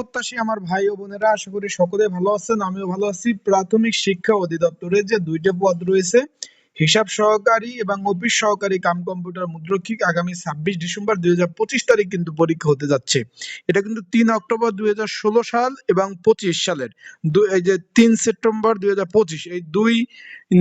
প্রত্যাশী আমার ভাই ও বোনেরা, আশা করি সকলে ভালো আছেন। আমিও ভালো আছি। প্রাথমিক শিক্ষা অধিদপ্তরে যে দুইটা পদ রয়েছে, হিসাব সহকারী এবং অফিস সহকারী কাম কম্পিউটার মুদ্রক্ষিক, আগামী 26 ডিসেম্বর 2025 তারিখ কিন্তু পরীক্ষা হতে যাচ্ছে। এটা কিন্তু 3 অক্টোবর 2016 সাল এবং 25 সালের এই যে 3 সেপ্টেম্বর 2025, এই দুই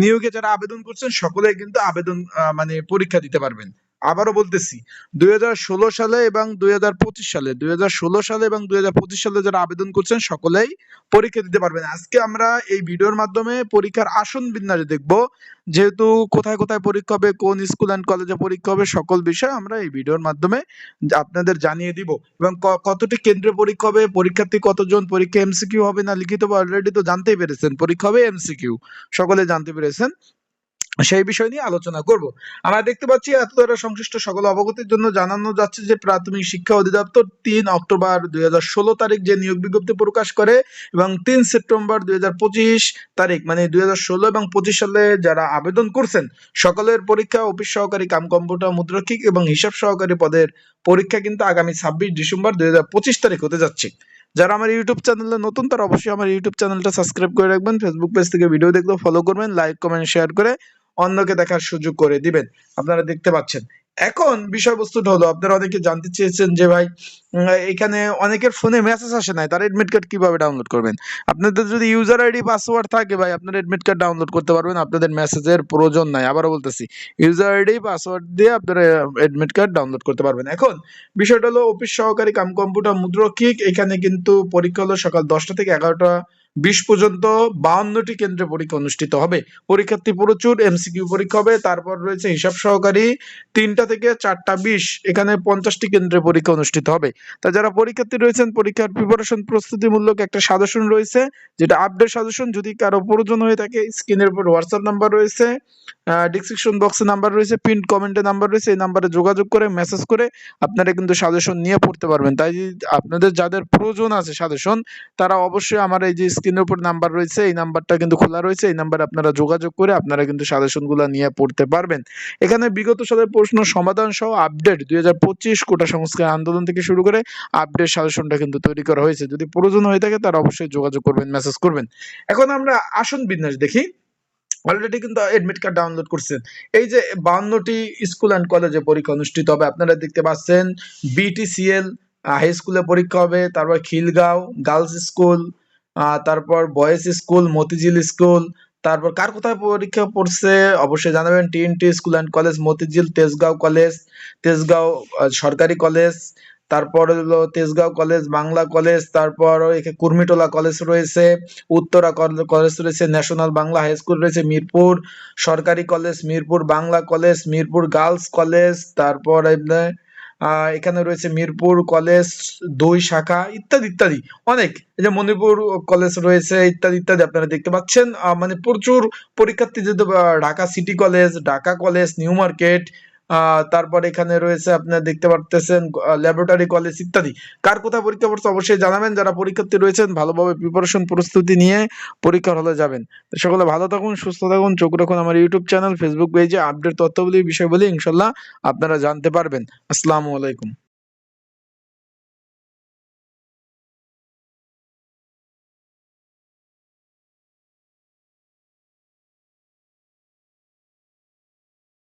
নিয়োগে যারা আবেদন করছেন সকলে কিন্তু আবেদন মানে পরীক্ষা দিতে পারবেন। আবারও বলতেছি, 2016 সালে এবং 2025 সালে, 2016 সালে এবং 2025 সালে যারা আবেদন করছেন সকলেই পরীক্ষা দিতে পারবেন। আজকে আমরা এই ভিডিওর মাধ্যমে পরীক্ষার আসন বিন্যাস দেখব। যেহেতু কোথায় কোথায় পরীক্ষা হবে, কোন স্কুল অ্যান্ড কলেজে পরীক্ষা হবে, সকল বিষয় আমরা এই ভিডিওর মাধ্যমে আপনাদের জানিয়ে দিব। এবং কতটি কেন্দ্রে পরীক্ষা হবে, পরীক্ষার্থী কতজন, পরীক্ষা এমসিকিউ হবে না লিখিত, অলরেডি তো জানতেই পেরেছেন পরীক্ষা হবে এমসিকিউ, সকলে জানতে পেরেছেন। সেই বিষয় নিয়ে আলোচনা করব। আমরা দেখতে পাচ্ছি এত দ্বারা সংশ্লিষ্ট সকল অবগতির জন্য জানানো যাচ্ছে যে প্রাথমিক শিক্ষা অধিদপ্তর 3 অক্টোবর 2016 তারিখ যে নিয়োগ বিজ্ঞপ্তি প্রকাশ করে এবং 3 সেপ্টেম্বর 2025 তারিখ, মানে 2016 এবং 25 সালে যারা আবেদন করছেন সকলের পরীক্ষা অফিস সহকারী কাম কম্পিউটার মুদ্রক্ষিক এবং হিসাব সহকারী পদের পরীক্ষা কিন্তু আগামী 26 ডিসেম্বর 2025 তারিখ হতে যাচ্ছে। যারা আমার ইউটিউব চ্যানেলে নতুন তারা অবশ্যই আমার ইউটিউব চ্যানেলটা সাবস্ক্রাইব করে রাখবেন। ফেসবুক পেজ থেকে ভিডিও দেখলে ফলো করবেন, লাইক কমেন্ট শেয়ার করে অন্যকে দেখার সুযোগ করে দিবেন। আপনারা দেখতে পাচ্ছেন। এখন বিষয়বস্তুটা হলো, আপনারা অনেকে জানতে চেয়েছেন যে ভাই এখানে অনেকের ফোনে মেসেজ আসে নাই, তারা এডমিট কার্ড কিভাবে ডাউনলোড করবেন। আপনাদের যদি ইউজার আইডি পাসওয়ার্ড থাকে ভাই, আপনারা এডমিট কার্ড ডাউনলোড করতে পারবেন, আপনাদের মেসেজের প্রয়োজন নাই। আবারও বলতেছি, ইউজার আইডি পাসওয়ার্ড দিয়ে আপনারা এডমিট কার্ড ডাউনলোড করতে পারবেন। এখন বিষয়টা হলো, অফিস সহকারী কাম কম্পিউটার মুদ্রক্ষিক, এখানে কিন্তু পরীক্ষা হলো সকাল 10টা থেকে 11টা 20 পর্যন্ত 52টি কেন্দ্রে পরীক্ষা অনুষ্ঠিত হবে। পরীক্ষার্থী প্রচুর, এমসিকিউ পরীক্ষা হবে। তারপর রয়েছে হিসাব সহকারী 3টা থেকে 4টা 20, এখানে 50টি কেন্দ্রে পরীক্ষা অনুষ্ঠিত হবে। তা যারা পরীক্ষার্থী রয়েছেন, পরীক্ষার প্রিপারেশন প্রস্তুতিমূলক একটা সাজেশন রয়েছে, যেটা আপডেট সাজেশন। যদি কারো প্রয়োজন হয়ে থাকে, স্ক্রিনের উপর হোয়াটসঅ্যাপ নাম্বার রয়েছে, ডিসক্রিপশন বক্সে নাম্বার রয়েছে, পিন কমেন্টে নাম্বার রয়েছে, এই নাম্বারে যোগাযোগ করে মেসেজ করে আপনারা কিন্তু সাজেশন নিয়ে পড়তে পারবেন। তাই আপনাদের যাদের প্রয়োজন আছে সাজেশন, তারা অবশ্যই আমার এই যে স্ক্রিনের উপর নাম্বার রয়েছে, এই নাম্বারটা কিন্তু খোলা রয়েছে, এই নাম্বারে আপনারা যোগাযোগ করে আপনারা কিন্তু সাজেশনগুলো নিয়ে পড়তে পারবেন। এখানে বিগত সালের প্রশ্ন সমাধান সহ আপডেট 2025 কোটা সংস্কার আন্দোলন থেকে শুরু করে আপডেট সাজেশনটা কিন্তু তৈরি করা হয়েছে। যদি প্রয়োজন হয়ে থাকে তারা অবশ্যই যোগাযোগ করবেন, মেসেজ করবেন। এখন আমরা আসন বিন্যাস দেখি। অলরেডি কিন্তু এডমিট কার্ড ডাউনলোড করছেন। এই যে 52টি স্কুল অ্যান্ড কলেজে পরীক্ষা অনুষ্ঠিত হবে, আপনারা দেখতে পাচ্ছেন। বিটিসিএল হাই স্কুলে পরীক্ষা হবে, তারপর খিলগাঁও গার্লস স্কুল, তারপর বয়েজ স্কুল, মতিঝিল স্কুল। তারপর কার কোথায় পরীক্ষা পড়ছে অবশ্যই জানাবেন। TNT school and college Motijheel, Tejgaon college, Tejgaon সরকারি কলেজ, তারপর হলো তেজগাঁও কলেজ, বাংলা কলেজ, তারপর এখানে কুর্মিটোলা কলেজ রয়েছে, উত্তরা কলেজ রয়েছে, ন্যাশনাল বাংলা হাই স্কুল রয়েছে, মিরপুর সরকারি college, Mirpur Bangla college, Mirpur girls college, তারপর এখানে রয়েছে মিরপুর কলেজ 2 শাখা, ইত্যাদি ইত্যাদি অনেক। এই যে মণিপুর কলেজ রয়েছে, ইত্যাদি ইত্যাদি আপনারা দেখতে পাচ্ছেন। মানে প্রচুর পরীক্ষার্থী, যেহেতু Dhaka city college, Dhaka college, new market, তারপর এখানে রয়েছে আপনারা দেখতে পারতেছেন ল্যাবরেটরি কলেজ ইত্যাদি। কার কোথায় পরীক্ষা পড়ছে অবশ্যই জানাবেন। যারা পরীক্ষার্থী রয়েছেন ভালোভাবে প্রিপারেশন প্রস্তুতি নিয়ে পরীক্ষার হলে যাবেন। সকলে ভালো থাকুন, সুস্থ থাকুন, চোখ রাখুন আমার ইউটিউব চ্যানেল, ফেসবুক পেজে আপডেট তথ্যবলী বিষয়বলী ইনশাল্লাহ আপনারা জানতে পারবেন। আসসালামু আলাইকুম।